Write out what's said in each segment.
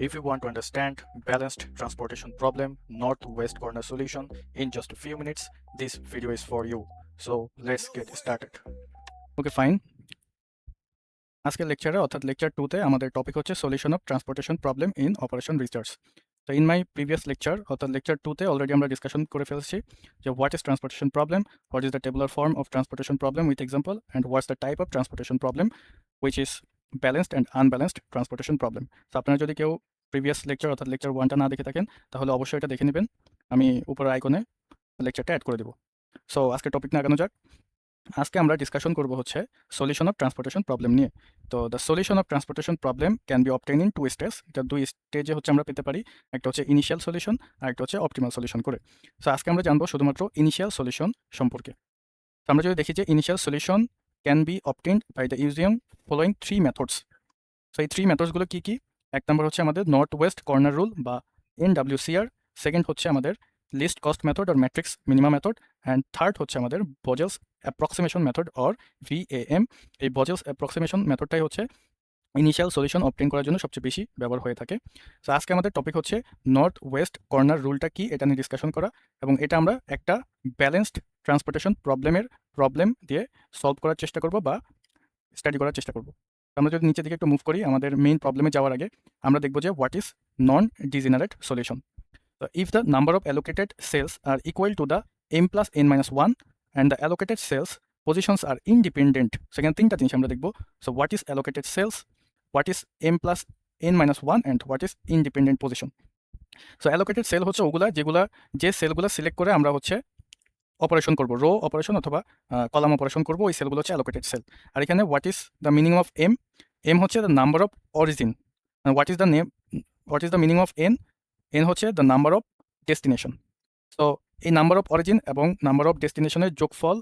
If you want to understand balanced transportation problem, northwest corner solution in just a few minutes, this video is for you. So let's get started. Okay, fine. আজকের লেকচারে অর্থাৎ lecture 2 তে আমাদের topic হচ্ছে solution of transportation problem in operation research. তো in my previous lecture অর্থাৎ lecture 2 তে already আমরা ডিসকাশন করে ফেলছি যে what is transportation problem, what is the tabular form of transportation problem with example, and what's the type of transportation problem which is balanced and unbalanced transportation problem. তো আপনারা যদি কেউ previous lecture অর্থাৎ lecture 1টা না দেখে থাকেন তাহলে অবশ্যই এটা দেখে নেবেন। আমি উপরের আইকনে লেকচারটা অ্যাড করে দেবো। সো আজকে টপিক না আগানো যাক। আজকে আমরা ডিসকাশন করব হচ্ছে সলিউশন অফ ট্রান্সপোর্টেশন প্রবলেম নিয়ে। তো the solution of transportation problem can be obtain in 2 stage. এটা 2 স্টেজে হচ্ছে আমরা পেতে পারি। একটা হচ্ছে ইনিশিয়াল সলিউশন আর একটা হচ্ছে অপটিমাল সলিউশন করে। সো আজকে আমরা জানবো শুধুমাত্র ইনিশিয়াল সলিউশন সম্পর্কে। তো আমরা যদি দেখি যে initial solution can be obtained by the using following 3 methods. So এই 3 মেথডসগুলো কি কি? এক নম্বর হচ্ছে আমাদের নর্থ ওয়েস্ট কর্নার রুল বা NWCR, সেকেন্ড হচ্ছে আমাদের least cost method or matrix minimum method, and third হচ্ছে আমাদের Vogel's approximation method or VAM। এই বজেলস অ্যাপ্রক্সিমেশন মেথডটাই হচ্ছে ইনিশিয়াল সলিউশন অবটেইন করার জন্য সবচেয়ে বেশি ব্যবহার হয়ে থাকে। সো আজকে আমাদের টপিক হচ্ছে নর্থ ওয়েস্ট কর্নার রুলটা কি এটা নিয়ে ডিসকাশন করা, এবং এটা আমরা একটা ব্যালেন্সড ট্রান্সপোর্টেশন প্রবলেম দিয়ে সলভ করার চেষ্টা করব বা স্টাডি করার চেষ্টা করব। আমরা যদি নিচের দিকে একটু মুভ করি আমাদের মেইন প্রবলেমে যাওয়ার আগে আমরা দেখব যে what is non degenerate solution. So if the number of allocated cells are equal to the m plus n minus 1 and the allocated cells positions are independent, সেখানে তিনটা জিনিস আমরা দেখব। So what is allocated cells, what is m plus n minus 1 and what is independent position. So allocated cell হচ্ছে ওগুলা যে সেলগুলো select করে আমরা হচ্ছে অপারেশন করব, রো অপারেশন অথবা কলাম অপারেশন করব, ওই সেলগুলো হচ্ছে অ্যালোকেটেড সেল। আর এখানে what is the meaning of M হচ্ছে the number of origin, what is the meaning of N হচ্ছে দ্য নাম্বার অফ ডেস্টিনেশন। তো এই নাম্বার অফ অরিজিন এবং নাম্বার অফ ডেস্টিনেশনের যোগফল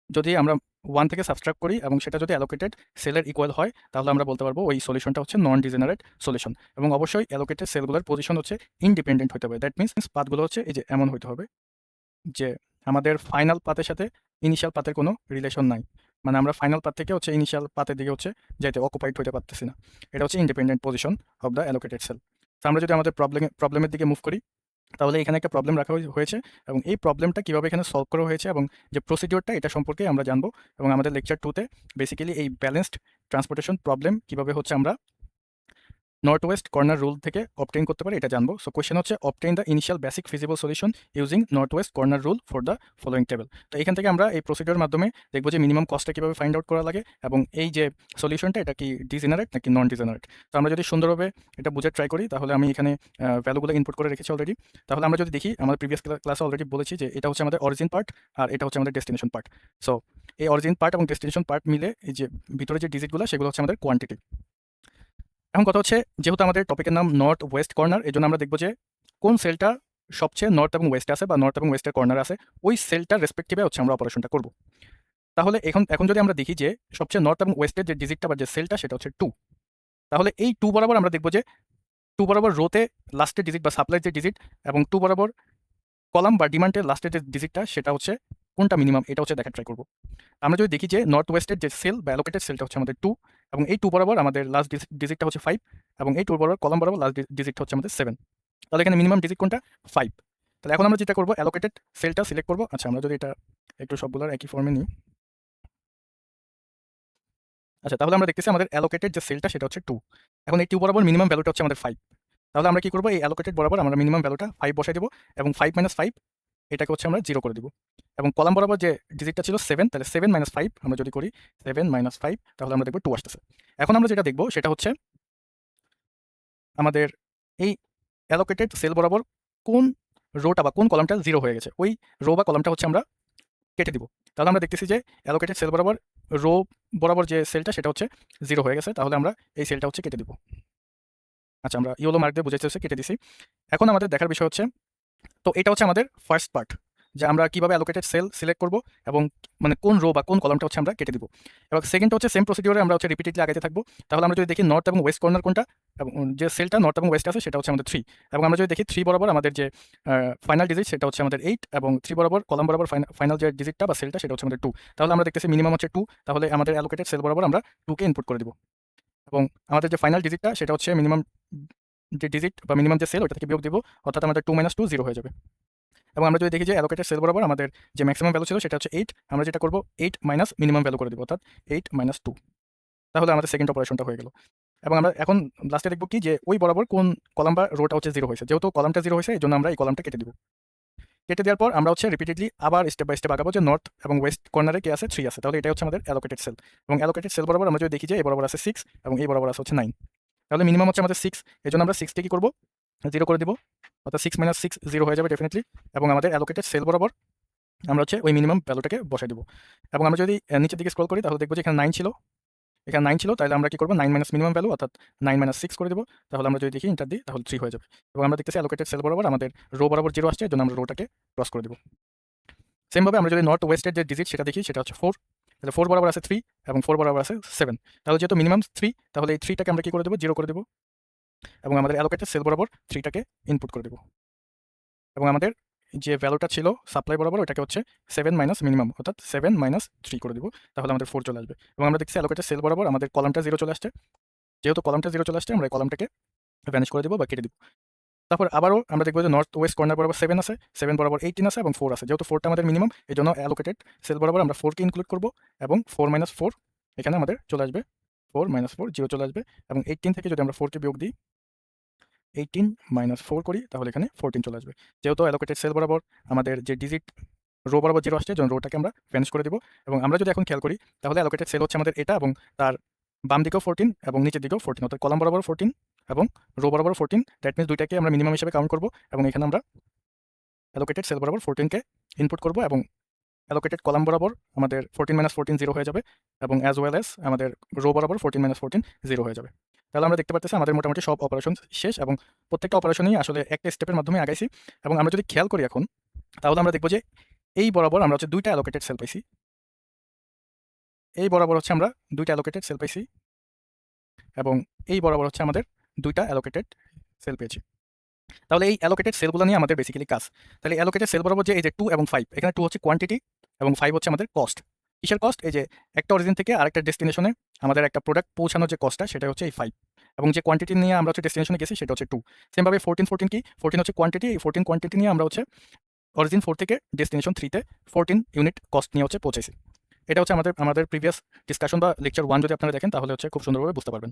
যদি আমরা 1 থেকে সাবস্ট্রাক্ট করি এবং সেটা যদি অ্যালোকেটেড সেলের ইকুয়াল হয় তাহলে আমরা বলতে পারবো ওই সলিউশনটা হচ্ছে নন ডিজেনারেট সলিউশন। এবং অবশ্যই অ্যালোকেটেড সেলগুলোর পজিশন হচ্ছে ইন্ডিপেন্ডেন্ট হতে হবে। দ্যাট মিনস পাথগুলো হচ্ছে এই যে এমন হতে হবে যে আমাদের ফাইনাল পাথের সাথে ইনিশিয়াল পাথের কোনো রিলেশন নাই, মানে আমরা ফাইনাল পাথ থেকে হচ্ছে ইনিশিয়াল পাথের দিকে হচ্ছে যাইতে অকুপাইড হতে পারতেছি না। এটা হচ্ছে independent position of the allocated cell. তো আমরা যদি আমাদের প্রবলেমের দিকে মুভ করি তাহলে এখানে একটা প্রবলেম রাখা হয়েছে এবং এই প্রবলেমটা কীভাবে এখানে সলভ করা হয়েছে এবং যে প্রসিডিওরটা এটা সম্পর্কে আমরা জানবো। এবং আমাদের লেকচার 2তে বেসিক্যালি এই ব্যালেন্সড ট্রান্সপোর্টেশন প্রবলেম কীভাবে হচ্ছে আমরা নর্থ ওয়েস্ট কর্নার রুল থেকে অবটেইন করতে পারি এটা জানবো। সো কোয়েশ্চেন হচ্ছে obtain the initial basic feasible solution using north west corner rule for the following table. তো এখান থেকে আমরা এই প্রসিডিওর মাধ্যমে দেখবো যে মিনিমাম কস্টটা কীভাবে ফাইন্ড আউট করা লাগে এবং এই যে সলিউশনটা এটা কি ডিজেনারেট নাকি নন ডিজেনারেট। তো আমরা যদি সুন্দরভাবে এটা বুঝে ট্রাই করি তাহলে আমি এখানে ভ্যালুগুলো ইনপুট করে রেখেছি অলরেডি। তাহলে আমরা যদি দেখি আমাদের প্রিভিয়াস ক্লাসে অলরেডি বলেছি যে এটা হচ্ছে আমাদের অরিজিন পার্ট আর এটা হচ্ছে আমাদের ডেস্টিনেশন পার্ট। সো এই অরিজিন পার্ট এবং ডেস্টিনেশন পার্ট মিলে এই যে ভিতরে যে ডিজিটগুলো সেগুলো হচ্ছে আমাদের কোয়ান্টিটি। এখন কথা হচ্ছে যেহেতু আমাদের টপিকের নাম নর্থ ওয়েস্ট কর্নার, এই জন্য আমরা দেখবো যে কোন সেলটা সবচেয়ে নর্থ এবং ওয়েস্টে আছে বা নর্থ এবং ওয়েস্টের কর্নার আছে ওই সেলটার রেসপেক্টিভে হচ্ছে আমরা অপারেশনটা করব। তাহলে এখন যদি আমরা দেখি যে সবচেয়ে নর্থ এবং ওয়েস্টের যে ডিজিটটা বা যে সেলটা সেটা হচ্ছে 2, তাহলে এই 2 বরাবর আমরা দেখবো যে 2 বরাবর রোতে লাস্টের ডিজিট বা সাপ্লাই যে ডিজিট এবং 2 বরাবর কলাম বা ডিমান্ডের লাস্টের যে ডিজিটটা সেটা হচ্ছে কোনটা মিনিমাম এটা হচ্ছে দেখা ট্রাই করবো। আমরা যদি দেখি যে নর্থ ওয়েস্টের যে সেল বা অ্যালোকেটেড সেলটা হচ্ছে আমাদের 2 এবং এই 2 বরাবর আমাদের লাস্ট ডিজিটটা হচ্ছে 5 এবং এই 2 বরাবর কলাম বরাবর লাস্ট ডিজিটটা হচ্ছে আমাদের 7। তাহলে এখানে মিনিমাম ডিজিট কোনটা? 5। তাহলে এখন আমরা যেটা করবো অ্যালোকেটেড সেলটা সিলেক্ট করবো। আচ্ছা আমরা যদি এটা একটু সবগুলোর একই ফর্মে নিই। আচ্ছা তাহলে আমরা দেখতেছি আমাদের অ্যালোকেটেড যে সেলটা সেটা হচ্ছে 2। এখন এই 2 বরাবর মিনিমাম ভ্যালুটা হচ্ছে আমাদের 5। তাহলে আমরা কি করবো এই অ্যালোকেটেড বরাবর আমরা মিনিমাম ভ্যালুটা 5 বসাই দেবো এবং 5 - 5 এটাকে হচ্ছে আমরা 0 করে দিব। এবং কলাম বরাবর যে ডিজিটটা ছিল 7, তাহলে 7 - 5 আমরা যদি করি 7 - 5 তাহলে আমরা দেখবো 2 আসতেছে। এখন আমরা যেটা দেখবো সেটা হচ্ছে আমাদের এই অ্যালোকেটেড সেল বরাবর কোন রোটা বা কোন কলামটা 0 হয়ে গেছে, ওই রো বা কলামটা হচ্ছে আমরা কেটে দিব। তাহলে আমরা দেখতেছি যে অ্যালোকেটেড সেল বরাবর রো বরাবর যে সেলটা সেটা হচ্ছে 0 হয়ে গেছে, তাহলে আমরা এই সেলটা হচ্ছে কেটে দিব। আচ্ছা আমরা ইয়েলো মার্ক দিয়ে বুঝাইতে হচ্ছে কেটে দিছি। এখন আমাদের দেখার বিষয় হচ্ছে তো এটা হচ্ছে আমাদের ফার্স্ট পার্ট যে আমরা কীভাবে অ্যালোকেটেড সেল সিলেক্ট করব এবং মানে কোন রো বা কোন কলামটা হচ্ছে আমরা কেটে দিব। এবং সেকেন্ড হচ্ছে সেম প্রসিডিওরে আমরা হচ্ছে রিপিটেডলি আগাতে থাকবো। তাহলে আমরা যদি দেখি নর্থ এবং ওয়েস্ট কর্নার কোনটা এবং যে সেলটা নর্থ এবং ওয়েস্ট আছে সেটা হচ্ছে আমাদের 3 এবং আমরা যদি দেখি 3 বরাবর আমাদের যে ফাইনাল ডিজিট সেটা হচ্ছে আমাদের 8 এবং 3 বরাবর কলাম বরাবর ফাইনাল যে ডিজিটটা বা সেলটা সেটা হচ্ছে আমাদের 2। তাহলে আমরা দেখতেছি মিনিমাম হচ্ছে 2, তাহলে আমাদের অ্যালোকেটেড সেল বরাবর আমরা 2কে ইনপুট করে দিব এবং আমাদের যে ফাইনাল ডিজিটটা সেটা হচ্ছে মিনিমাম যে ডিজিট বা মিনিমাম যে সেল ওটা থেকে বিয়োগ দিব, অর্থাৎ আমাদের 2 - 2 0 হয়ে যাবে। এবং আমরা যদি দেখি যে অ্যালোকেটেড সেল বরাবর আমাদের যে ম্যাক্সিমাম ভ্যালু ছিল সেটা হচ্ছে 8, আমরা যেটা করব 8 মাইনাস মিনিমাম ভ্যালু করে দিব, অর্থাৎ 8 - 2। তাহলে আমাদের সেকেন্ড অপারেশনটা হয়ে গেল। এবং আমরা এখন লাস্টে দেখব কি যে ওই বরাবর কোন কলাম বা রোটা হচ্ছে 0 হয়েছে। যেহেতু কলামটা 0 হয়েছে এজন্য আমরা এই কলামটা কেটে দিব। কেটে দেওয়ার পর আমরা হচ্ছে রিপিটেডলি আবার স্টেপ বাই স্টেপ আগাবো যে নর্থ এবং ওয়েস্ট কর্নারে কি আছে 3 আছে। তাহলে এটাই হচ্ছে আমাদের অ্যালোকেটেড সেল। এবং অ্যালোকেটেড সেল বরাবর আমরা যদি দেখি যে এই বরাবর আছে 6 এবং এই বরাবর আছে হচ্ছে 9। তাহলে মিনিমাম হচ্ছে আমাদের 6, এজন্য আমরা 6 কে কি করব 0 করে দিব, অর্থাৎ 6 - 6 0 হয়ে যাবে ডেফিনিটলি। এবং আমাদের অ্যালোকেটেড সেল বরাবর আমরা হচ্ছে ওই মিনিমাম ভ্যালুটাকে বসাই দিব। এবং আমরা যদি নিচের দিকে স্ক্রল করি তাহলে দেখব যে এখানে 9 ছিল, এখানে 9 ছিল, তাহলে আমরা কি করব 9 মাইনাস মিনিমাম ভ্যালু অর্থাৎ 9 - 6 করে দেব। তাহলে আমরা যদি দেখি এন্টার দিই তাহলে 3 হয়ে যাবে। এবং আমরা দেখতেছি অ্যালোকেটেড সেল বরাবর আমাদের রো বরাবর 0 আসছে, এজন্য আমরা রোটাকে ক্রস করে দেব। সেম ভাবে আমরা যদি নর্থ ওয়েস্টের যে ডিজিট সেটা দেখি সেটা হচ্ছে 4, তাহলে 4 বরাবর আছে 3 এবং 4 বরাবর আছে 7। তাহলে যেহেতু মিনিমাম 3, তাহলে এই 3 টাকে আমরা কি করে দেব 0 করে দেব এবং আমাদের অ্যালোকেটেড সেল বরাবর 3 টাকে ইনপুট করে দেব। এবং আমাদের যে ভ্যালুটা ছিল সাপ্লাই বরাবর ওটাকে হচ্ছে 7 মাইনাস মিনিমাম অর্থাৎ 7 - 3 করে দেব। তাহলে আমাদের 4 চলে আসবে। এবং আমরা দেখছি অ্যালোকেটেড সেল বরাবর আমাদের কলামটা 0 চলে আসছে। যেহেতু কলামটা 0 চলে আসছে আমরা এই কলামটাকে ভ্যানিশ করে দেব বা কেটে দেব। তারপর আবারও আমরা দেখব যে নর্থ ওয়েস্ট কর্নার বরাবর 7 আছে, 7 বরাবর 18 আছে এবং 4 আছে। যেহেতু 4টা আমাদের মিনিমাম এজন্য অ্যালোকেটেড সেল বরাবর আমরা 4 কে ইনক্লুড করব এবং 4 - 4 এখানে আমাদের চলে আসবে। 4 - 4 0 চলে আসবে এবং 18 থেকে যদি আমরা 4 কে বিয়োগ দিই, 18 - 4 করি তাহলে এখানে 14 চলে আসবে। যেহেতু অ্যালোকেটেড সেল বরাবর আমাদের যে ডিজিট রো বরাবর 0 আসছে এজন্য রোটাকে আমরা ভ্যানিশ করে দিব। এবং আমরা যদি এখন খেয়াল করি তাহলে অ্যালোকেটেড সেল হচ্ছে আমাদের এটা এবং তার বাম দিকেও 14 এবং নিচের দিকেও 14, অর্থাৎ কলাম বরাবর 14 এবং রো বরাবর 14। দ্যাট মিনস দুইটাকে আমরা মিনিমাম হিসেবে কাউন্ট করব এবং এখানে আমরা অ্যালোকেটেড সেল বরাবর 14 কে ইনপুট করব এবং অ্যালোকেটেড কলাম বরাবর আমাদের 14 - 14 0 হয়ে যাবে এবং অ্যাজ ওয়েল অ্যাজ আমাদের রো বরাবর 14 - 14 0 হয়ে যাবে। তাহলে আমরা দেখতে পাচ্ছি আমাদের মোটামুটি সব অপারেশন শেষ এবং প্রত্যেকটা অপারেশনই আসলে একটা স্টেপের মাধ্যমে আগাইছি। এবং আমরা যদি খেয়াল করি এখন তাহলে আমরা দেখব যে এই বরাবর আমরা হচ্ছে দুইটা অ্যালোকেটেড সেল পাইছি। এই বরাবর হচ্ছে আমরা দুইটা অ্যালোকেটেড সেল পাইছি এবং এই বরাবর হচ্ছে আমাদের দুইটা অ্যালোকেটেড সেল পেয়েছি। তাহলে এই অ্যালোকেটেড সেলগুলো নিয়ে আমাদের বেসিক্যালি কাজ। তাহলে অ্যালোকেটেড সেল বরাবর যে এই যে 2 এবং 5, এখানে 2 হচ্ছে কোয়ান্টিটি এবং 5 হচ্ছে আমাদের কস্ট। কিসের কস্ট? এই যে একটা অরিজিন থেকে আরেকটা ডেস্টিনেশনে আমাদের একটা প্রোডাক্ট পৌঁছানোর যে কস্টটা সেটা হচ্ছে এই 5 এবং যে কোয়ান্টিটি নিয়ে আমরা হচ্ছে ডেস্টিনেশনে গেছি সেটা হচ্ছে 2। সেমভাবে 14 14 কি? 14 হচ্ছে কোয়ান্টিটি, এই 14 কোয়ান্টিটি নিয়ে আমরা হচ্ছে অরিজিন 4 থেকে ডেস্টিনেশন 3 তে 14 ইউনিট কস্ট নিয়ে হচ্ছে পৌঁছেছি। এটা হচ্ছে আমাদের প্রিভিয়াস ডিসকাশন বা লেকচার 1 যদি আপনারা দেখেন তাহলে হচ্ছে খুব সুন্দরভাবে বুঝতে পারবেন।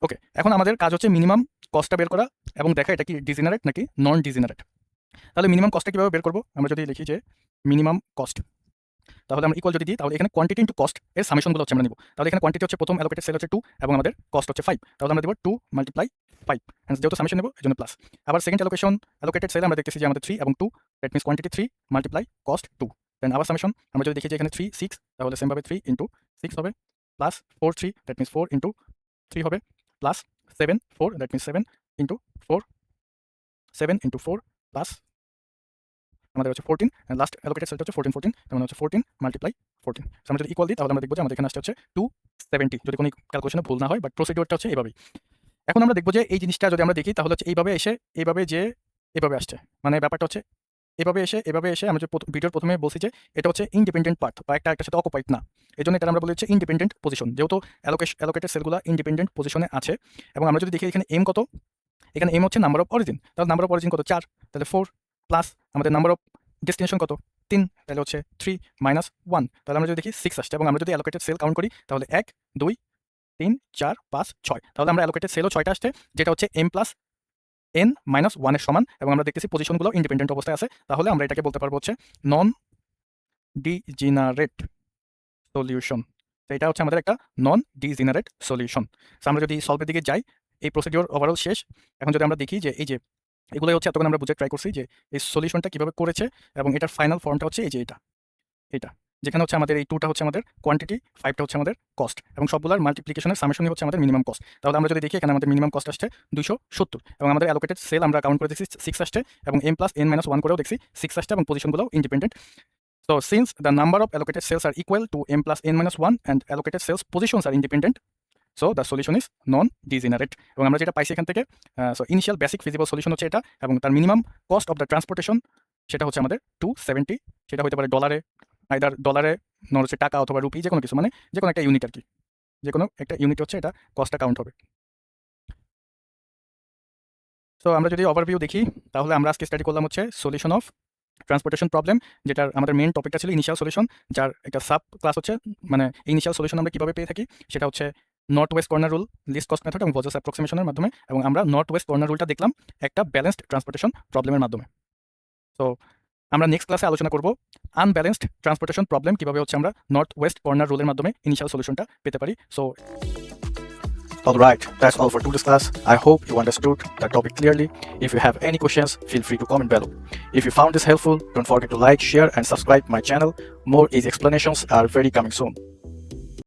ওকে, এখন আমাদের কাজ হচ্ছে মিনিমাম কস্টটা বের করা এবং দেখা এটা কি ডিজেনারেট নাকি নন ডিজেনারেট। তাহলে মিনিমাম কস্টটা কিভাবে বের করব? আমরা যদি লিখি যে মিনিমাম কস্ট, তাহলে আমরা ইকুয়াল যদি দিই তাহলে এখানে কোয়ান্টিটি ইনটু কস্ট এর সামেশনগুলো হচ্ছে আমরা নিব। তাহলে এখানে কোয়ান্টিটি হচ্ছে প্রথম অ্যালোকেটেড সেল হচ্ছে 2 এবং আমাদের কস্ট হচ্ছে 5। তাহলে আমরা দেব 2 × 5, হ্যাঁ যেহেতু সামেশন নেব এজন্য প্লাস। আবার সেকেন্ড অ্যালোকেটেড সেল আমরা দেখতেছি যে আমাদের 3 এবং 2, দ্যাট মিনস কোয়ান্টিটি 3 × কস্ট 2। দেন আবার সামেশন আমরা যদি দেখি যে এখানে 3 6, তাহলে সেম ভাবে 3 × 6 হবে প্লাস 4 3, দ্যাট মিনস 4 × 3 হবে প্লাস 7 4, দ্যাট মিনস 7 × 4, 7 × 4 প্লাস আমাদের হচ্ছে 14 লাস্ট অ্যালোকেটেড সেলটা হচ্ছে 14 14, তার মানে হচ্ছে 14 × 14। সো আমরা যদি ইকুয়াল দিই তাহলে আমরা দেখব যে আমাদের এখানে আসছে হচ্ছে 270, যদি কোনো ক্যালকুলেশনে ভুল না হয়, বাট প্রসিডিউরটা হচ্ছে এভাবেই। এখন আমরা দেখব যে এই জিনিসটা যদি আমরা দেখি তাহলে হচ্ছে এইভাবে এসে এইভাবে যে এভাবে আসছে, মানে ব্যাপারটা হচ্ছে এভাবে এসে আমি যে ভিডিওর প্রথমে বলছি যে এটা হচ্ছে ইন্ডিপেন্ডেন্ট পার্ট বা একটা একটার সাথে অকুপাইড না, এজন্য এটা আমরা বলি হচ্ছে ইন্ডিপেন্ডেন্ট পজিশন। যেহেতু অ্যালোকেটেড সেলগুলো ইন্ডিপেন্ডেন্ট পজিশনে আছে এবং আমরা যদি দেখি এখানে এম কত, এখানে এম হচ্ছে নাম্বার অফ অরিজিন, তাহলে নাম্বার অফ অরিজিন কত 4, তাহলে 4 প্লাস আমাদের নাম্বার অফ ডেস্টিনেশন কত 3, তাহলে হচ্ছে 3 - 1, তাহলে আমরা যদি দেখি 6 আসছে। এবং আমরা যদি অ্যালোকেটেড সেল কাউন্ট করি তাহলে 1 2 3 4 5 6, তাহলে আমরা অ্যালোকেটেড সেলও 6টা আসছে যেটা হচ্ছে m প্লাস n মাইনাস 1 এর সমান। এবং আমরা দেখতেছি পজিশনগুলো ইন্ডিপেন্ডেন্ট অবস্থায় আছে, তাহলে আমরা এটাকে বলতে পারবো হচ্ছে নন ডিজেনারেট সলিউশন। তো এটা হচ্ছে আমাদের একটা নন ডিজেনারেট সলিউশন। সো আমরা যদি সলভের দিকে যাই, এই প্রসিডিওর ওভারঅল শেষ। এখন যদি আমরা দেখি যে এই যে এগুলোই হচ্ছে এতক্ষণ আমরা বুঝে ট্রাই করছি যে এই সলিউশনটা কিভাবে করেছে এবং এটার ফাইনাল ফর্মটা হচ্ছে এই যে এটা যেখানে হচ্ছে আমাদের এই 2টা হচ্ছে আমাদের কোয়ান্টিটি, 5টা হচ্ছে আমাদের কস্ট এবং সবগুলোর মাল্টিপ্লিকেশনের সামেশনই হচ্ছে আমাদের মিনিমাম কস্ট। তাহলে আমরা যদি দেখি এখানে আমাদের মিনিমাম কস্ট আসছে 270 এবং আমাদের অ্যালোকেটেড সেল আমরা কাউন্ট করে দেখছি 6 আসছে এবং m প্লাস n মাইনাস 1 করেও দেখছি 6 আসছে এবং পজিশনগুলোও independent. So since the number of allocated cells are equal to m plus n minus 1 and allocated cells positions are independent, so the solution is non-degenerate. এবং আমরা যেটা পাইছি এখান থেকে so initial basic feasible solution হচ্ছে এটা এবং তার minimum cost of the transportation সেটা হচ্ছে আমাদের 270। সেটা হতে পারে ডলারে, আইদার ডলারে নর হচ্ছে টাকা অথবা রুপি, যে কোনো কিছু, মানে যে কোনো একটা ইউনিট আর কি, যে কোনো একটা ইউনিট হচ্ছে এটা কস্টটা কাউন্ট হবে। তো আমরা যদি ওভারভিউ দেখি তাহলে আমরা আজকে স্টাডি করলাম হচ্ছে সলিউশন অফ ট্রান্সপোর্টেশন প্রবলেম, যেটার আমাদের মেন টপিকটা ছিল ইনিশিয়াল সলিউশন, যার একটা সাব ক্লাস হচ্ছে মানে ইনিশিয়াল সলিউশন আমরা কীভাবে পেয়ে থাকি সেটা হচ্ছে north west corner rule, least cost method এবং ভোজাস অ্যাপ্রক্সিমেশনের মাধ্যমে, এবং আমরা নর্থ ওয়েস্ট কর্নার রুলটা দেখলাম একটা ব্যালেন্সড ট্রান্সপোর্টেশন প্রবলেমের মাধ্যমে। তো আমরা নেক্সট ক্লাসে আলোচনা করব আনব্যালেন্সড ট্রান্সপোর্টেশন প্রবলেম কীভাবে হচ্ছে আমরা নর্থ ওয়েস্ট কর্নার রুলের মাধ্যমে ইনিশিয়াল সলিউশনটা পেতে পারি। So alright, that's all for today's class. I hope you understood the topic clearly. If you have any questions, feel free to comment below. If you found this helpful, don't forget to like, share and subscribe my channel. More easy explanations are very coming soon.